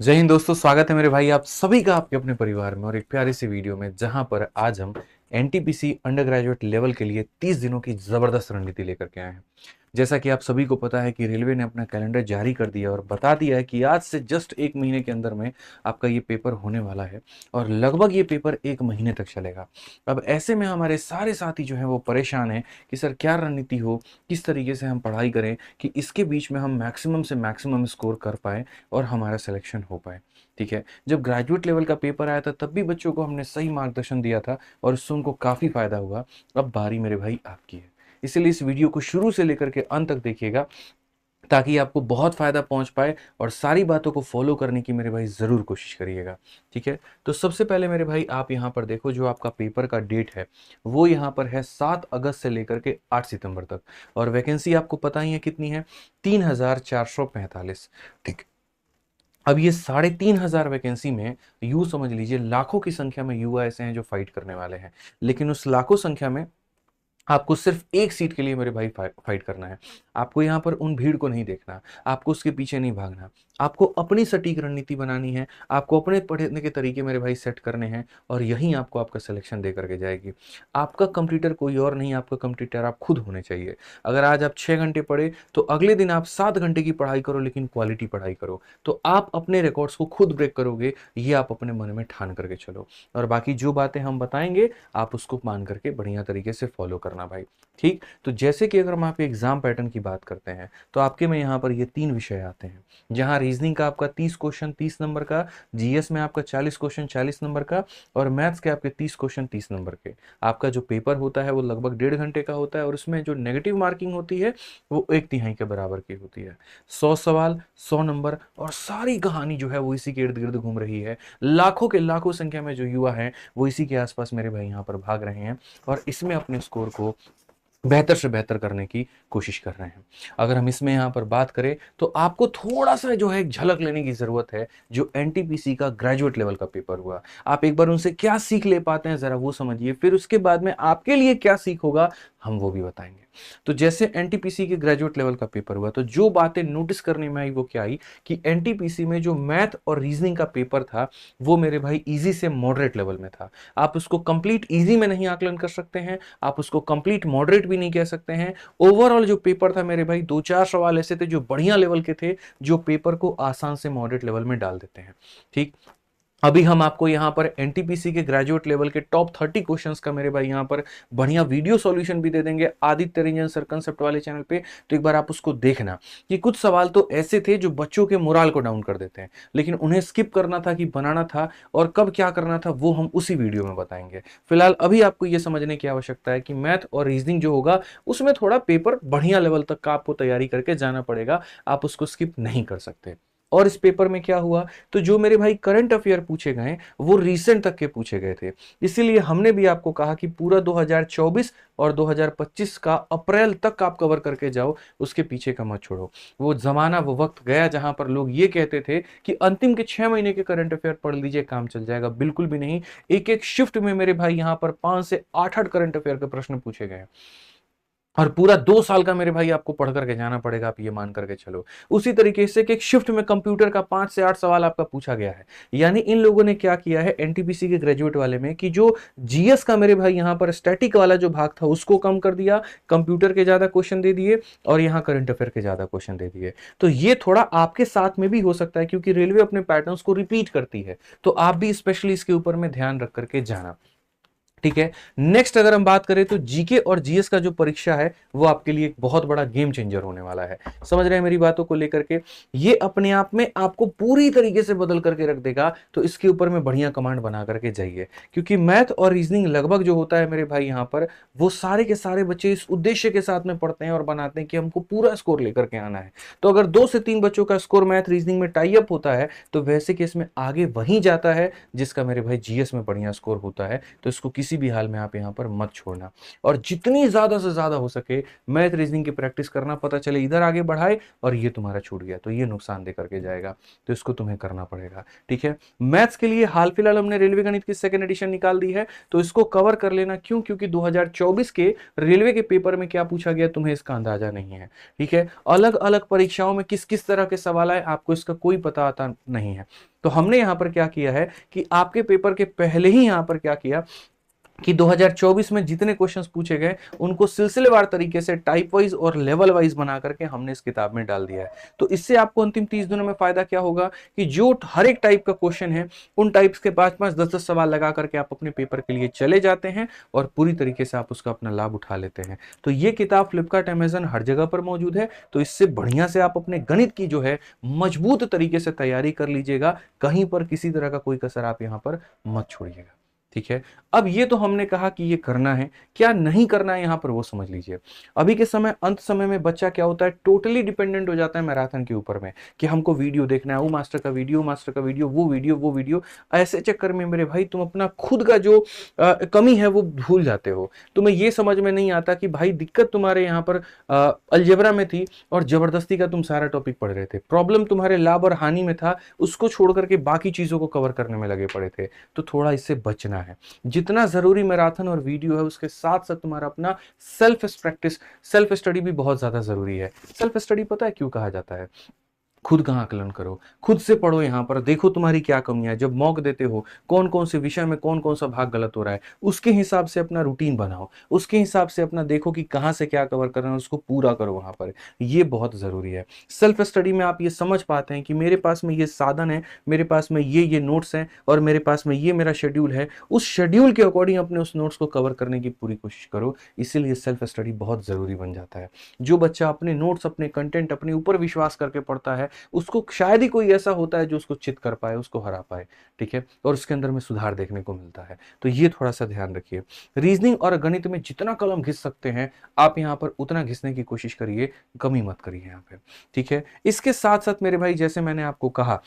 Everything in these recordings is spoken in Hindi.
जय हिंद दोस्तों, स्वागत है मेरे भाई आप सभी का आपके अपने परिवार में और एक प्यारी सी वीडियो में जहां पर आज हम एनटीपीसी अंडर ग्रेजुएट लेवल के लिए 30 दिनों की जबरदस्त रणनीति लेकर के आए हैं। जैसा कि आप सभी को पता है कि रेलवे ने अपना कैलेंडर जारी कर दिया और बता दिया है कि आज से जस्ट एक महीने के अंदर में आपका ये पेपर होने वाला है और लगभग ये पेपर एक महीने तक चलेगा। अब ऐसे में हमारे सारे साथी जो हैं वो परेशान हैं कि सर क्या रणनीति हो, किस तरीके से हम पढ़ाई करें कि इसके बीच में हम मैक्सिमम से मैक्सिमम स्कोर कर पाएँ और हमारा सिलेक्शन हो पाए। ठीक है, जब ग्रेजुएट लेवल का पेपर आया था तब भी बच्चों को हमने सही मार्गदर्शन दिया था और उससे उनको काफ़ी फ़ायदा हुआ। अब बारी मेरे भाई आपकी है, इसीलिए इस वीडियो को शुरू से लेकर के अंत तक देखिएगा ताकि आपको बहुत फ़ायदा पहुंच पाए और सारी बातों को फॉलो करने की मेरे भाई ज़रूर कोशिश करिएगा। ठीक है, तो सबसे पहले मेरे भाई आप यहाँ पर देखो, जो आपका पेपर का डेट है वो यहाँ पर है 7 अगस्त से लेकर के 8 सितंबर तक और वैकेंसी आपको पता ही है कितनी है, 3445। ठीक, अब ये 3500 वैकेंसी में यूं समझ लीजिए लाखों की संख्या में युवा ऐसे हैं जो फाइट करने वाले हैं, लेकिन उस लाखों संख्या में आपको सिर्फ एक सीट के लिए मेरे भाई फाइट करना है। आपको यहाँ पर उन भीड़ को नहीं देखना, आपको उसके पीछे नहीं भागना, आपको अपनी सटीक रणनीति बनानी है, आपको अपने पढ़ने के तरीके मेरे भाई सेट करने हैं और यही आपको आपका सिलेक्शन दे करके जाएगी। आपका कंप्यूटर कोई और नहीं, आपका कंप्यूटर आप खुद होने चाहिए। अगर आज आप 6 घंटे पढ़े तो अगले दिन आप 7 घंटे की पढ़ाई करो, लेकिन क्वालिटी पढ़ाई करो, तो आप अपने रिकॉर्ड्स को खुद ब्रेक करोगे। ये आप अपने मन में ठान करके चलो और बाकी जो बातें हम बताएंगे आप उसको मान करके बढ़िया तरीके से फॉलो करना भाई। ठीक, तो जैसे कि अगर हम आप एग्जाम पैटर्न की बात करते हैं तो आपके में यहाँ पर ये 3 विषय आते हैं, जहाँ रीजनिंग का आपका 30 क्वेश्चन 30 नंबर का, जीएस में आपका 40 क्वेश्चन 40 नंबर का और मैथ्स के आपके 30 क्वेश्चन 30 नंबर के। आपका जो पेपर होता है वो लगभग 1.5 घंटे का होता है और उसमें जो नेगेटिव मार्किंग होती है वो 1/3 के बराबर की होती है। 100 सवाल, 100 नंबर और सारी कहानी जो है वो इसी के इर्द गिर्द घूम रही है। लाखों के लाखों संख्या में जो युवा हैं वो इसी के आसपास मेरे भाई यहाँ पर भाग रहे हैं और इसमें अपने स्कोर को बेहतर से बेहतर करने की कोशिश कर रहे हैं। अगर हम इसमें यहाँ पर बात करें तो आपको थोड़ा सा जो है एक झलक लेने की ज़रूरत है, जो एनटीपीसी का ग्रेजुएट लेवल का पेपर हुआ। आप एक बार उनसे क्या सीख ले पाते हैं ज़रा वो समझिए, फिर उसके बाद में आपके लिए क्या सीख होगा हम वो भी बताएंगे। तो जैसे एनटीपीसी के ग्रेजुएट लेवल का पेपर हुआ तो जो बातें नोटिस करने में आई वो क्या आई कि एनटीपीसी में जो मैथ और रीजनिंग का पेपर था वो मेरे भाई इजी से मॉडरेट लेवल में था। आप उसको कंप्लीट इजी में नहीं आकलन कर सकते हैं, आप उसको कंप्लीट मॉडरेट भी नहीं कह सकते हैं। ओवरऑल जो पेपर था मेरे भाई 2-4 सवाल ऐसे थे जो बढ़िया लेवल के थे, जो पेपर को आसान से मॉडरेट लेवल में डाल देते हैं। ठीक, अभी हम आपको यहाँ पर एनटीपीसी के ग्रेजुएट लेवल के टॉप 30 क्वेश्चंस का मेरे भाई यहाँ पर बढ़िया वीडियो सॉल्यूशन भी दे देंगे आदित्य रंजन सर कंसेप्ट वाले चैनल पे। तो एक बार आप उसको देखना कि कुछ सवाल तो ऐसे थे जो बच्चों के मोराल को डाउन कर देते हैं, लेकिन उन्हें स्किप करना था कि बनाना था और कब क्या करना था वो हम उसी वीडियो में बताएंगे। फिलहाल अभी आपको ये समझने की आवश्यकता है कि मैथ और रीजनिंग जो होगा उसमें थोड़ा पेपर बढ़िया लेवल तक का आपको तैयारी करके जाना पड़ेगा, आप उसको स्किप नहीं कर सकते। और इस पेपर में क्या हुआ, तो जो मेरे भाई करंट अफेयर पूछे गए वो रीसेंट तक के पूछे गए थे। इसीलिए हमने भी आपको कहा कि पूरा 2024 और 2025 का अप्रैल तक आप कवर करके जाओ, उसके पीछे का मत छोड़ो। वो जमाना वो वक्त गया जहां पर लोग ये कहते थे कि अंतिम के 6 महीने के करंट अफेयर पढ़ लीजिए काम चल जाएगा, बिल्कुल भी नहीं। एक एक शिफ्ट में मेरे भाई यहां पर 5 से 8 करंट अफेयर के प्रश्न पूछे गए और पूरा 2 साल का मेरे भाई आपको पढ़ करके जाना पड़ेगा, आप ये मान करके चलो। उसी तरीके से कि एक शिफ्ट में कंप्यूटर का 5 से 8 सवाल आपका पूछा गया है। यानी इन लोगों ने क्या किया है एनटीपीसी के ग्रेजुएट वाले में कि जो जीएस का मेरे भाई यहाँ पर स्टैटिक वाला जो भाग था उसको कम कर दिया, कंप्यूटर के ज्यादा क्वेश्चन दे दिए और यहाँ करंट अफेयर के ज्यादा क्वेश्चन दे दिए। तो ये थोड़ा आपके साथ में भी हो सकता है क्योंकि रेलवे अपने पैटर्न्स को रिपीट करती है, तो आप भी स्पेशली इसके ऊपर में ध्यान रख करके जाना। ठीक है, नेक्स्ट अगर हम बात करें तो जीके और जीएस का जो परीक्षा है वो आपके लिए एक बहुत बड़ा गेम चेंजर होने वाला है। समझ रहे हैं मेरी बातों को लेकर के, ये अपने आप में आपको पूरी तरीके से बदल करके रख देगा। तो इसके ऊपर में बढ़िया कमांड बना करके जाइए, क्योंकि मैथ और रीजनिंग लगभग जो होता है मेरे भाई यहाँ पर वो सारे के सारे बच्चे इस उद्देश्य के साथ में पढ़ते हैं और बनाते हैं कि हमको पूरा स्कोर लेकर के आना है। तो अगर 2 से 3 बच्चों का स्कोर मैथ रीजनिंग में टाई अप होता है तो वैसे केस में आगे वही जाता है जिसका मेरे भाई जीएस में बढ़िया स्कोर होता है। तो इसको किसी किसी भी हाल में आप यहाँ पर मत छोड़ना। और जितनी ज़्यादा से ज़्यादा हो सके मैथ रीजनिंग की प्रैक्टिस करना, पता चले इधर आगे बढ़ाए और ये तुम्हारा छूट गया तो ये नुकसान दे करके जाएगा, तो इसको तुम्हें करना पड़ेगा। ठीक है, मैथ्स के लिए हाल फिलहाल हमने रेलवे गणित की सेकंड एडिशन निकाल दी है, तो इसको कवर कर लेना। क्यों? क्योंकि 2024 के रेलवे के पेपर में क्या पूछा गया तुम्हें इसका अंदाजा नहीं है। ठीक है, अलग अलग परीक्षाओं में किस किस तरह के सवाल आए आपको इसका कोई पता आता नहीं है। तो हमने यहां पर क्या किया है कि आपके पेपर के पहले ही यहां पर क्या किया कि 2024 में जितने क्वेश्चंस पूछे गए उनको सिलसिलेवार तरीके से टाइप वाइज और लेवल वाइज बना करके हमने इस किताब में डाल दिया है। तो इससे आपको अंतिम 30 दिनों में फायदा क्या होगा कि जो हर एक टाइप का क्वेश्चन है उन टाइप्स के 5-5, 10-10 सवाल लगा करके आप अपने पेपर के लिए चले जाते हैं और पूरी तरीके से आप उसका अपना लाभ उठा लेते हैं। तो ये किताब फ्लिपकार्ट, अमेजन हर जगह पर मौजूद है। तो इससे बढ़िया से आप अपने गणित की जो है मजबूत तरीके से तैयारी कर लीजिएगा, कहीं पर किसी तरह का कोई कसर आप यहां पर मत छोड़िएगा। ठीक है, अब ये तो हमने कहा कि ये करना है, क्या नहीं करना है यहां पर वो समझ लीजिए। अभी के समय अंत समय में बच्चा क्या होता है, टोटली डिपेंडेंट हो जाता है मैराथन के ऊपर में कि हमको वीडियो देखना है, वो मास्टर का वीडियो, मास्टर का वीडियो, वो वीडियो। ऐसे चक्कर में मेरे भाई तुम अपना खुद का जो कमी है वो भूल जाते हो। तुम्हें ये समझ में नहीं आता कि भाई दिक्कत तुम्हारे यहाँ पर अलजेब्रा में थी और जबरदस्ती का तुम सारा टॉपिक पढ़ रहे थे। प्रॉब्लम तुम्हारे लाभ और हानि में था, उसको छोड़ करके बाकी चीजों को कवर करने में लगे पड़े थे। तो थोड़ा इससे बचना है। जितना जरूरी मैराथन और वीडियो है उसके साथ साथ तुम्हारा अपना सेल्फ प्रैक्टिस, सेल्फ स्टडी भी बहुत ज्यादा जरूरी है। सेल्फ स्टडी पता है क्यों कहा जाता है? खुद का आकलन करो, खुद से पढ़ो, यहां पर देखो तुम्हारी क्या कमियां है। जब मॉक देते हो कौन कौन से विषय में कौन कौन सा भाग गलत हो रहा है, उसके हिसाब से अपना रूटीन बनाओ, उसके हिसाब से अपना देखो कि कहां से क्या कवर करना है, उसको पूरा करो वहां पर। ये बहुत जरूरी है। सेल्फ स्टडी में आप ये समझ पाते हैं कि मेरे पास में ये साधन है, मेरे पास में ये नोट्स हैं और मेरे पास में ये मेरा शेड्यूल है। उस शेड्यूल के अकॉर्डिंग अपने उस नोट्स को कवर करने की पूरी कोशिश करो। इसीलिए सेल्फ स्टडी बहुत जरूरी बन जाता है। जो बच्चा अपने नोट्स, अपने कंटेंट, अपने ऊपर विश्वास करके पढ़ता है उसको शायद ही कोई ऐसा होता है जो उसको चित कर पाए, उसको हरा पाए। ठीक है, और उसके अंदर में सुधार देखने को मिलता है। तो ये थोड़ा सा ध्यान रखिए। रीजनिंग और गणित में जितना कलम घिस सकते हैं आप यहां पर उतना घिसने की कोशिश करिए, कमी मत करिए यहां पे। ठीक है, इसके साथ साथ मेरे भाई जैसे मैंने आपको कहा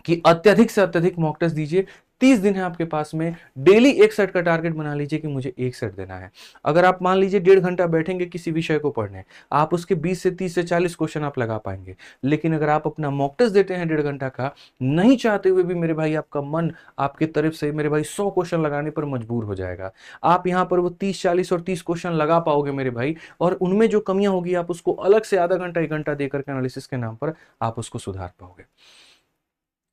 कि अत्यधिक से अत्यधिक मॉक टेस्ट दीजिए। 30 दिन है आपके पास में, डेली एक सेट का टारगेट बना लीजिए कि मुझे एक सेट देना है। अगर आप मान लीजिए 1.5 घंटा बैठेंगे किसी विषय को पढ़ने, आप उसके 20 से 30 से 40 क्वेश्चन आप लगा पाएंगे। लेकिन अगर आप अपना मॉक टेस्ट देते हैं 1.5 घंटा का, नहीं चाहते हुए भी मेरे भाई आपका मन आपके तरफ से मेरे भाई 100 क्वेश्चन लगाने पर मजबूर हो जाएगा। आप यहाँ पर वो 30, 40 और 30 क्वेश्चन लगा पाओगे मेरे भाई, और उनमें जो कमियां होगी आप उसको अलग से आधा घंटा 1 घंटा देकर के एनालिसिस के नाम पर आप उसको सुधार पाओगे।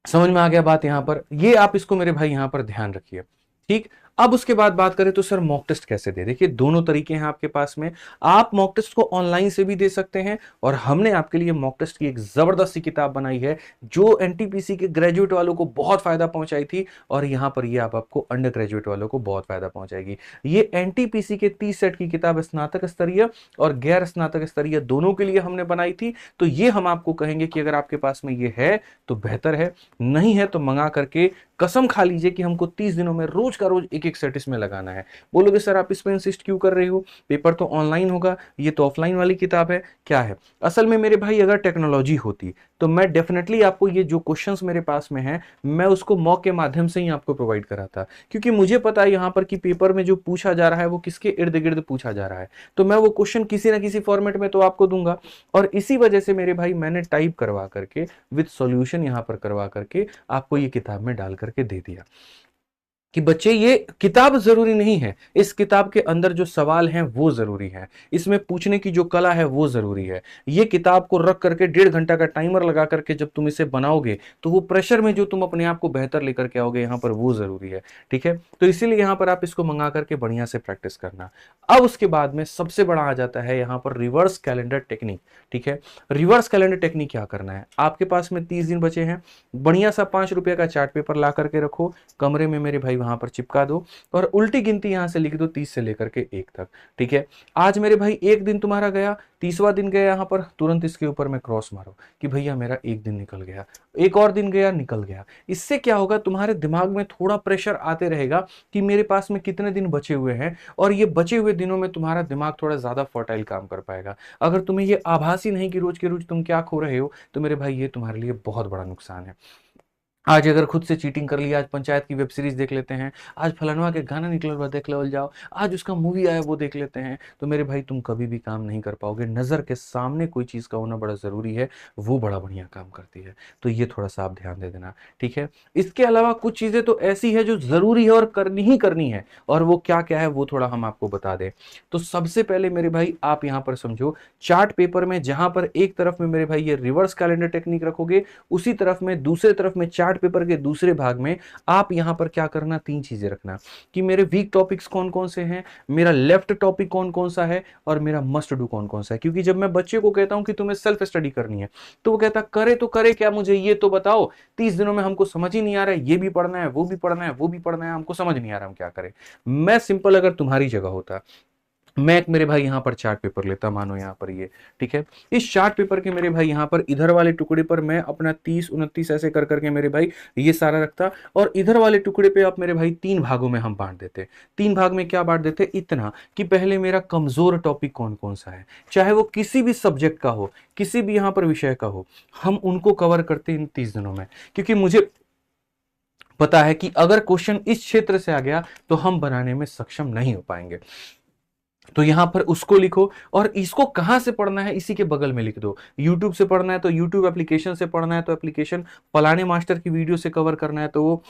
समझ में आ गया बात? यहां पर ये आप इसको मेरे भाई यहां पर ध्यान रखिए। ठीक, अब उसके बाद बात करें तो सर मॉक टेस्ट कैसे दे? देखिए दोनों तरीके हैं आपके पास में। आप मॉक टेस्ट को ऑनलाइन से भी दे सकते हैं और हमने आपके लिए मॉक टेस्ट की एक जबरदस्त सी किताब बनाई है जो एनटीपीसी के ग्रेजुएट वालों को बहुत फायदा पहुंचाई थी, और यहां पर ये आपको अंडर ग्रेजुएट वालों को बहुत फायदा पहुंचाएगी। ये एनटीपीसी के 30 सेट की किताब स्नातक स्तरीय और गैर स्नातक स्तरीय दोनों के लिए हमने बनाई थी। तो ये हम आपको कहेंगे कि अगर आपके पास में ये है तो बेहतर है, नहीं है तो मंगा करके कसम खा लीजिए कि हमको 30 दिनों में रोज का रोज एक एक सेट इसमें लगाना है। बोलोगे सर आप इस पे इंसिस्ट क्यों कर रहे हो, पेपर तो ऑनलाइन होगा, ये तो ऑफलाइन वाली किताब है। क्या है असल में मेरे भाई, अगर टेक्नोलॉजी होती तो मैं डेफिनेटली आपको ये जो क्वेश्चंस मेरे पास में हैं मैं उसको मॉक के माध्यम से ही आपको प्रोवाइड कराता, क्योंकि मुझे पता है यहाँ पर कि पेपर में जो पूछा जा रहा है वो किसके इर्द गिर्द पूछा जा रहा है। तो मैं वो क्वेश्चन किसी ना किसी फॉर्मेट में तो आपको दूंगा, और इसी वजह से मेरे भाई मैंने टाइप करवा करके विद सॉल्यूशन यहाँ पर करवा करके आपको ये किताब में डाल करके दे दिया कि बच्चे ये किताब जरूरी नहीं है, इस किताब के अंदर जो सवाल हैं वो जरूरी है, इसमें पूछने की जो कला है वो जरूरी है। ये किताब को रख करके 1.5 घंटा का टाइमर लगा करके जब तुम इसे बनाओगे तो वो प्रेशर में जो तुम अपने आप को बेहतर लेकर के आओगे यहाँ पर वो जरूरी है। ठीक है, तो इसीलिए यहाँ पर आप इसको मंगा करके बढ़िया से प्रैक्टिस करना। अब उसके बाद में सबसे बड़ा आ जाता है यहाँ पर रिवर्स कैलेंडर टेक्निक। ठीक है, रिवर्स कैलेंडर टेक्निक क्या करना है, आपके पास में 30 दिन बचे हैं, बढ़िया सा 5 रुपए का चार्ट पेपर ला करके रखो कमरे में मेरे भाई, वहां पर चिपका दो और उल्टी गिनती यहां से लिख दो 30 से लेकर के 1 तक। ठीक है, आज मेरे भाई एक दिन तुम्हारा गया, 30वां दिन गया, यहां पर तुरंत इसके ऊपर में क्रॉस मारो कि भैया मेरा एक दिन निकल गया, एक और दिन गया निकल गया। इससे क्या होगा, तुम्हारे दिमाग में थोड़ा प्रेशर आते रहेगा कि मेरे पास में कितने दिन बचे हुए हैं, और ये बचे हुए दिनों में तुम्हारा दिमाग थोड़ा ज्यादा फर्टाइल काम कर पाएगा। अगर तुम्हें ये आभास ही नहीं कि रोज के रोज तुम क्या खो रहे हो, तो मेरे भाई ये तुम्हारे लिए बहुत बड़ा नुकसान है। आज अगर खुद से चीटिंग कर लिया, आज पंचायत की वेब सीरीज देख लेते हैं, आज फलानवा के गाना निकल हुआ देख लेवल जाओ, आज उसका मूवी आया वो देख लेते हैं, तो मेरे भाई तुम कभी भी काम नहीं कर पाओगे। नज़र के सामने कोई चीज़ का होना बड़ा ज़रूरी है, वो बड़ा बढ़िया काम करती है। तो ये थोड़ा सा आप ध्यान दे देना, ठीक है। इसके अलावा कुछ चीज़ें तो ऐसी है जो ज़रूरी है और करनी ही करनी है, और वो क्या क्या है वो थोड़ा हम आपको बता दें। तो सबसे पहले मेरे भाई आप यहाँ पर समझो, चार्ट पेपर में जहां पर एक तरफ में मेरे भाई ये रिवर्स कैलेंडर टेक्निक रखोगे, उसी तरफ में दूसरे तरफ में चार्ट पेपर के दूसरे भाग में आप यहां पर क्या करना, तीन चीजें रखना कि मेरे वीक टॉपिक्स कौन कौन से हैं, मेरा लेफ्ट टॉपिक कौन कौन सा है, और मेरा मस्ट डू कौन कौन सा है। क्योंकि जब मैं बच्चे को कहता हूं कि तुम्हें सेल्फ स्टडी करनी है, तो वो कहता करे तो करे क्या, मुझे ये तो बताओ, 30 दिनों में हमको समझ ही नहीं आ रहा है, ये भी पढ़ना है, वो भी पढ़ना है, वो भी पढ़ना है, हमको समझ नहीं आ रहा हम क्या करें। मैं सिंपल अगर तुम्हारी जगह होता, मैं एक मेरे भाई यहां पर चार्ट पेपर लेता, मानो यहां पर ये, ठीक है। इस चार्ट पेपर के मेरे भाई यहां पर इधर वाले टुकड़े पर मैं अपना 30 29 ऐसे कर करके मेरे भाई ये सारा रखता, और इधर वाले टुकड़े पे आप मेरे भाई तीन भागों में हम बांट देते। तीन भाग में क्या बांट देते, इतना कि पहले मेरा कमजोर टॉपिक कौन कौन सा है, चाहे वो किसी भी सब्जेक्ट का हो, किसी भी यहां पर विषय का हो, हम उनको कवर करते इन 30 दिनों में। क्योंकि मुझे पता है कि अगर क्वेश्चन इस क्षेत्र से आ गया तो हम बनाने में सक्षम नहीं हो पाएंगे। तो यहां पर उसको लिखो, और इसको कहां से पढ़ना है इसी के बगल में लिख दो। यूट्यूब से पढ़ना है तो यूट्यूब एप्लीकेशन से पढ़ना है तो एप्लीकेशन, फलाने मास्टर की वीडियो से कवर करना है तो वो,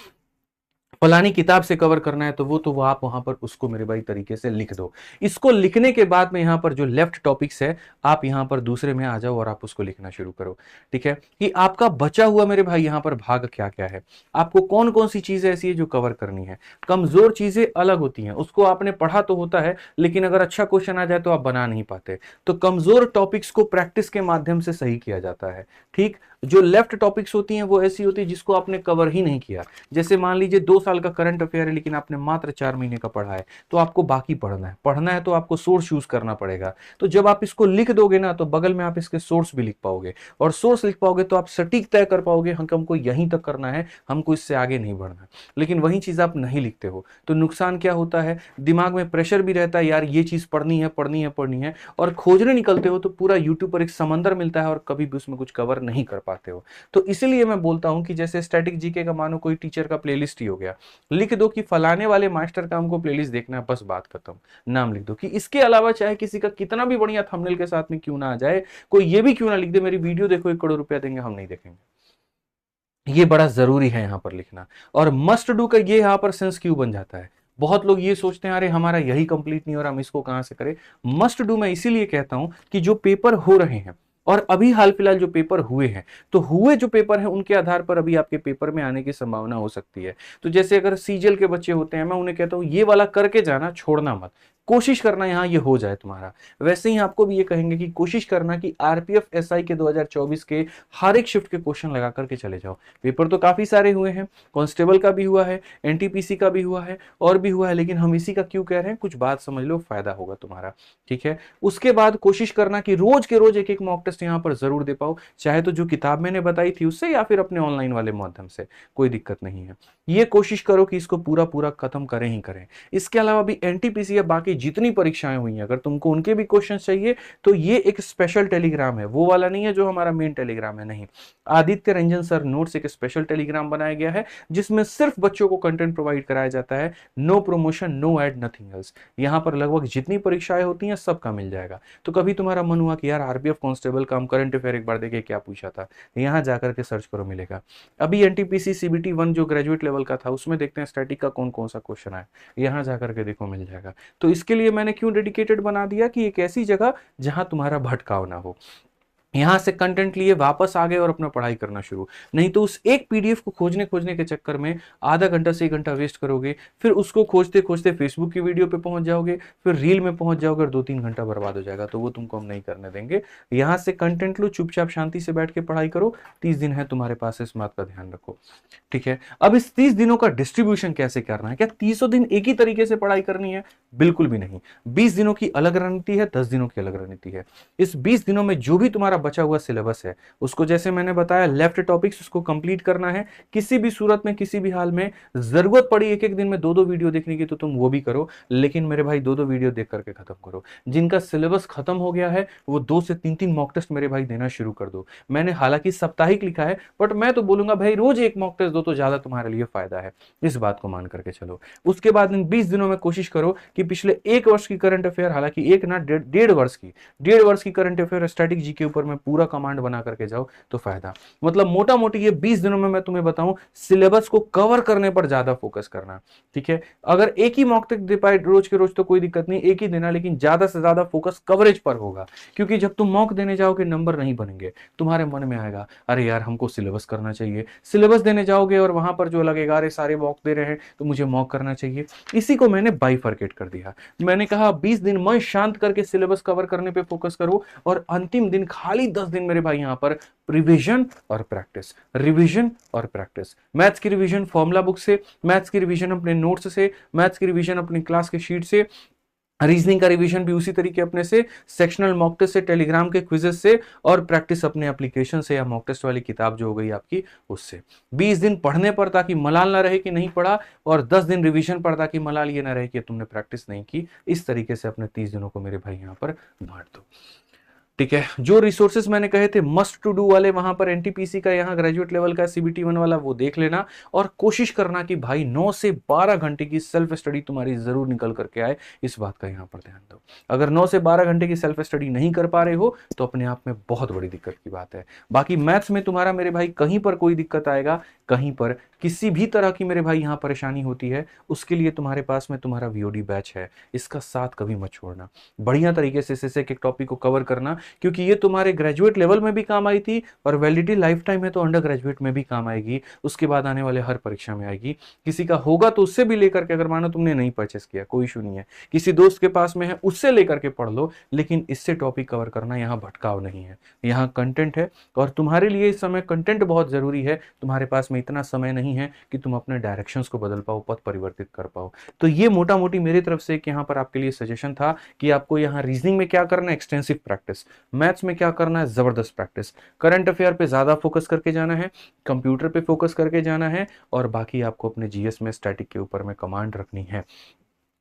फलानी किताब से कवर करना है तो वो आप वहां पर उसको मेरे भाई तरीके से लिख दो। इसको लिखने के बाद में यहां पर जो लेफ्ट टॉपिक्स है, आप यहां पर दूसरे में आ जाओ और आप उसको लिखना शुरू करो, ठीक है। कि आपका बचा हुआ मेरे भाई यहां पर भाग क्या क्या है, आपको कौन कौन सी चीजें ऐसी है जो कवर करनी है। कमजोर चीजें अलग होती हैं, उसको आपने पढ़ा तो होता है, लेकिन अगर अच्छा क्वेश्चन आ जाए तो आप बना नहीं पाते। तो कमजोर टॉपिक्स को प्रैक्टिस के माध्यम से सही किया जाता है, ठीक। जो लेफ्ट टॉपिक्स होती हैं वो ऐसी होती है जिसको आपने कवर ही नहीं किया। जैसे मान लीजिए 2 साल का करंट अफेयर है, लेकिन आपने मात्र 4 महीने का पढ़ा है, तो आपको बाकी पढ़ना है तो आपको सोर्स यूज करना पड़ेगा। तो जब आप इसको लिख दोगे ना, तो बगल में आप इसके सोर्स भी लिख पाओगे, और सोर्स लिख पाओगे तो आप सटीक तय कर पाओगे हमको यहीं तक करना है, हमको इससे आगे नहीं बढ़ना। लेकिन वही चीज आप नहीं लिखते हो तो नुकसान क्या होता है, दिमाग में प्रेशर भी रहता है, यार ये चीज पढ़नी है पढ़नी है पढ़नी है, और खोजने निकलते हो तो पूरा यूट्यूब पर एक समंदर मिलता है और कभी भी उसमें कुछ कवर नहीं कर पाते हो। तो इसीलिए मैं बोलता हूं कि जैसे स्टैटिक जीके का मानो कोई टीचर का प्लेलिस्ट ही हो गया, लिख दो कि फलाने वाले मास्टर का हमको प्लेलिस्ट देखना है, बस बात खत्म। नाम लिख दो कि इसके अलावा चाहे किसी का कितना भी बढ़िया थंबनेल के साथ में क्यों ना आ जाए, कोई ये भी क्यों ना लिख दे मेरी वीडियो देखो 1 करोड़ रुपया देंगे, हम नहीं देखेंगे। ये बड़ा जरूरी है यहां पर लिखना। और मस्ट डू का ये यहां पर सेंस क्यों बन जाता है, बहुत लोग ये सोचते हैं अरे हमारा यही कंप्लीट नहीं हो रहा, हम इसको कहां से करें। मस्ट डू मैं इसीलिए कहता हूं कि जो पेपर हो रहे हैं, और अभी हाल फिलहाल जो पेपर हुए हैं, तो हुए जो पेपर हैं उनके आधार पर अभी आपके पेपर में आने की संभावना हो सकती है। तो जैसे अगर सीजीएल के बच्चे होते हैं, मैं उन्हें कहता हूं ये वाला करके जाना, छोड़ना मत, कोशिश करना यहां ये हो जाए तुम्हारा। वैसे ही आपको भी ये कहेंगे कि कोशिश करना कि आरपीएफ एसआई के 2024 के हर एक शिफ्ट के क्वेश्चन लगा करके चले जाओ। पेपर तो काफी सारे हुए हैं, कांस्टेबल का भी हुआ है, एनटीपीसी का भी हुआ है, और भी हुआ है, लेकिन हम इसी का क्यों कह रहे हैं, कुछ बात समझ लो, फायदा होगा तुम्हारा, ठीक है। उसके बाद कोशिश करना कि रोज के रोज एक एक मॉक टेस्ट यहां पर जरूर दे पाओ, चाहे तो जो किताब मैंने बताई थी उससे, या फिर अपने ऑनलाइन वाले माध्यम से, कोई दिक्कत नहीं है। ये कोशिश करो कि इसको पूरा पूरा खत्म करें ही करें। इसके अलावा भी एनटीपीसी या बाकी जितनी परीक्षाएं हुई हैं, अगर तुमको उनके भी क्वेश्चन चाहिए तो ये एक स्पेशल टेलीग्राम है, वो वाला नहीं है जो हमारा मेन टेलीग्राम है, नहीं। आदित्य रंजन सर नोट्स एक स्पेशल टेलीग्राम बनाया गया है, जिसमें सिर्फ बच्चों को कंटेंट प्रोवाइड कराया जाता है, no promotion, no ad, nothing else. यहां पर लगभग जितनी परीक्षाएं होती हैं सबका मिल जाएगा। तो कभी तुम्हारा मन हुआ कि यार आरपीएफ कांस्टेबल का हम करंट अफेयर एक बार देखे, क्या पूछा था, यहां जाकर के सर्च करो, मिलेगा। अभी एनटीपीसी सीबीटी 1 जो ग्रेजुएट लेवल का था, उसमें देखते हैं स्टैटिक का कौन कौन सा क्वेश्चन आया, यहां जाकर के देखो, मिल जाएगा। तो इसके लिए मैंने क्यों डेडिकेटेड बना दिया कि एक ऐसी जगह जहां तुम्हारा भटकाव ना हो। यहां से कंटेंट लिए वापस आ गए और अपना पढ़ाई करना शुरू, नहीं तो उस एक पीडीएफ को खोजने खोजने के चक्कर में आधा घंटा से 1 घंटा वेस्ट करोगे, फिर उसको खोजते खोजते फेसबुक की वीडियो पे पहुंच जाओगे, फिर रील में पहुंच जाओगे और 2-3 घंटा बर्बाद हो जाएगा। तो वो तुमको हम नहीं करने देंगे। यहां से कंटेंट लो, चुपचाप शांति से बैठ के पढ़ाई करो, 30 दिन है तुम्हारे पास, इस बात का ध्यान रखो, ठीक है। अब इस 30 दिनों का डिस्ट्रीब्यूशन कैसे करना है, क्या 30 दिन एक ही तरीके से पढ़ाई करनी है, बिल्कुल भी नहीं। 20 दिनों की अलग रणनीति है, 10 दिनों की अलग रणनीति है। इस 20 दिनों में जो भी तुम्हारा बचा हुआ सिलेबस है उसको, जैसे मैंने बताया, लेफ्ट टॉपिक्स उसको कंप्लीट करना है। किसी भी सूरत में, किसी भी हाल में जरूरत पड़ी एक एक दिन में 2-2 वीडियो देखने की तो तुम वो भी करो, लेकिन मेरे भाई 2-2 वीडियो देख करके खत्म करो। जिनका सिलेबस खत्म हो गया है वो 2 से 3-3 मॉक टेस्ट मेरे भाई देना शुरू कर दो। मैंने हालांकि साप्ताहिक लिखा है, बट मैं तो बोलूंगा भाई रोज एक मॉक टेस्ट दो तो ज्यादा तुम्हारे लिए फायदा है। इस बात को मान करके चलो। उसके बाद इन 20 दिनों में कोशिश करो कि पिछले 1 वर्ष की करंट अफेयर, हालांकि एक ना 1.5 वर्ष की करंट अफेयर स्टैटिक जी के ऊपर में पूरा कमांड बना करके जाओ तो फायदा। मतलब मोटा मोटी ये 20 दिनों में मैं तुम्हें बताऊं, सिलेबस को कवर करने पर ज्यादा फोकस करना। ठीक है, अगर एक ही मॉक टेस्ट दे पाए रोज के रोज तो कोई दिक्कत नहीं, एक ही देना, लेकिन ज्यादा से ज्यादा फोकस कवरेज पर होगा। क्योंकि जब तुम मॉक देने जाओगे नंबर नहीं बनेंगे, तुम्हारे मन में आएगा अरे यार हमको सिलेबस करना चाहिए। सिलेबस देने जाओगे और वहां पर जो लगेगा अरे सारे मॉक दे रहे हैं तो मुझे मॉक करना चाहिए। इसी को मैंने बाइफरकेट कर दिया। मैंने कहा 20 दिन मन शांत करके सिलेबस कवर करने पे फोकस करो, और अंतिम दिन खाली 10 दिन मेरे भाई यहां पर रिवीजन और प्रैक्टिस, रिवीजन और प्रैक्टिस। मैथ्स की रिवीजन फॉर्मूला बुक से, मैथ्स की रिवीजन अपने नोट्स से, मैथ्स की रिवीजन अपनी क्लास के शीट से, रीजनिंग का रिवीजन भी उसी तरीके अपने से, सेक्शनल मॉक टेस्ट से, टेलीग्राम के क्विजेस से, और प्रैक्टिस अपने एप्लीकेशन से या मॉक टेस्ट वाली किताब जो हो गई आपकी उससे। 20 दिन पढ़ने पर ताकि मलाल ना रहे कि नहीं पढ़ा, और 10 दिन रिवीजन पर ताकि मलाल ये ना रहे कि तुमने प्रैक्टिस नहीं की। इस तरीके से अपने 30 दिनों को मेरे भाई यहां पर बांट दो। ठीक है, जो रिसोर्सेस मैंने कहे थे मस्ट टू डू वाले, वहां पर एनटीपीसी का यहाँ ग्रेजुएट लेवल का सीबीटी 1 वाला वो देख लेना, और कोशिश करना कि भाई 9 से 12 घंटे की सेल्फ स्टडी तुम्हारी जरूर निकल करके आए। इस बात का यहाँ पर ध्यान दो। अगर 9 से 12 घंटे की सेल्फ स्टडी नहीं कर पा रहे हो तो अपने आप में बहुत बड़ी दिक्कत की बात है। बाकी मैथ्स में तुम्हारा मेरे भाई कहीं पर कोई दिक्कत आएगा, कहीं पर किसी भी तरह की मेरे भाई यहाँ परेशानी होती है, उसके लिए तुम्हारे पास में तुम्हारा वीओडी बैच है, इसका साथ कभी मत छोड़ना। बढ़िया तरीके से एक टॉपिक को कवर करना, क्योंकि ये तुम्हारे ग्रेजुएट लेवल में भी काम आई थी, और वैलिडिटी लाइफ टाइम है तो अंडर ग्रेजुएट में भी काम आएगी, उसके बाद आने वाले हर परीक्षा में आएगी। किसी का होगा तो उससे भी लेकर के, अगर मानो तुमने नहीं परचेस किया कोई इशू नहीं है, किसी दोस्त के पास में है उससे लेकर के पढ़ लो, लेकिन इससे टॉपिक कवर करना, यहाँ भटकाव नहीं है, यहाँ कंटेंट है। और तुम्हारे लिए इस समय कंटेंट बहुत जरूरी है। तुम्हारे पास में इतना समय नहीं है कि तुम अपने डायरेक्शंस को बदल पाओ, पथ परिवर्तित कर पाओ। तो ये मोटा मोटी मेरी तरफ से एक यहाँ पर आपके लिए सजेशन था कि आपको यहाँ रीजनिंग में क्या करना है, एक्सटेंसिव प्रैक्टिस, मैथ्स में क्या करना है, जबरदस्त प्रैक्टिस, करंट अफेयर पे ज्यादा फोकस करके जाना है, कंप्यूटर पे फोकस करके जाना है, और बाकी आपको अपने जीएस में स्टैटिक के ऊपर में कमांड रखनी है।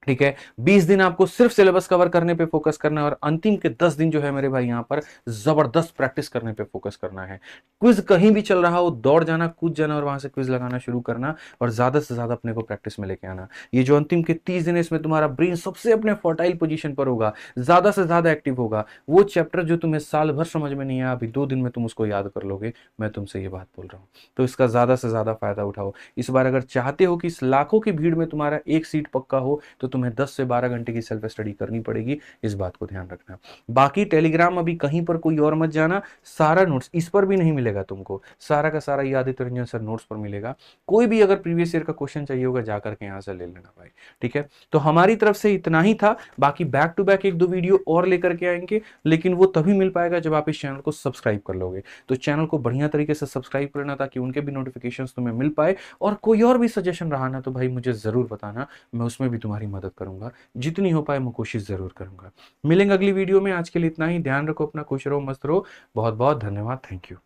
ठीक है, 20 दिन आपको सिर्फ सिलेबस कवर करने पे फोकस करना है, और अंतिम के 10 दिन जो है मेरे भाई यहां पर जबरदस्त प्रैक्टिस करने पे फोकस करना है। क्विज कहीं भी चल रहा हो दौड़ जाना, कूद जाना, और वहां से क्विज लगाना शुरू करना, और ज्यादा से ज्यादा अपने को प्रैक्टिस में लेके आना। ये जो अंतिम के 30 दिन है इसमें तुम्हारा ब्रेन सबसे अपने फर्टाइल पोजीशन पर होगा, ज्यादा से ज्यादा एक्टिव होगा। वो चैप्टर जो तुम्हें साल भर समझ में नहीं आया, अभी 2 दिन में तुम उसको याद कर लोगे। मैं तुमसे ये बात बोल रहा हूँ, तो इसका ज्यादा से ज्यादा फायदा उठाओ। इस बार अगर चाहते हो कि इस लाखों की भीड़ में तुम्हारा एक सीट पक्का हो, तो तुम्हें 10 से 12 घंटे की सेल्फ स्टडी करनी पड़ेगी। इस बात को ध्यान रखना। बाकी टेलीग्राम अभी कहीं पर कोई और मत जाना, सारा नोट्स इस पर भी नहीं मिलेगा तुमको, सारा का सारा ये आदित्य रंजन सर नोट्स पर मिलेगा। कोई भी अगर प्रीवियस ईयर का क्वेश्चन चाहिए होगा जाकर के यहां से ले लेना भाई। ठीक है, तो हमारी तरफ से इतना ही था। बाकी बैक टू बैक 1-2 वीडियो और लेकर के आएंगे, लेकिन वो तभी मिल पाएगा जब आप इस चैनल को सब्सक्राइब कर लोगे। तो चैनल को बढ़िया तरीके से सब्सक्राइब करना ताकि उनके भी नोटिफिकेशंस तुम्हें मिल पाए, और कोई और भी सजेशन रहा ना तो भाई मुझे जरूर बताना, मैं उसमें भी तुम्हारी मदद करूंगा। जितनी हो पाए मैं कोशिश जरूर करूंगा। मिलेंगे अगली वीडियो में। आज के लिए इतना ही। ध्यान रखो अपना, खुश रहो, मस्त रहो। बहुत बहुत धन्यवाद। Thank you.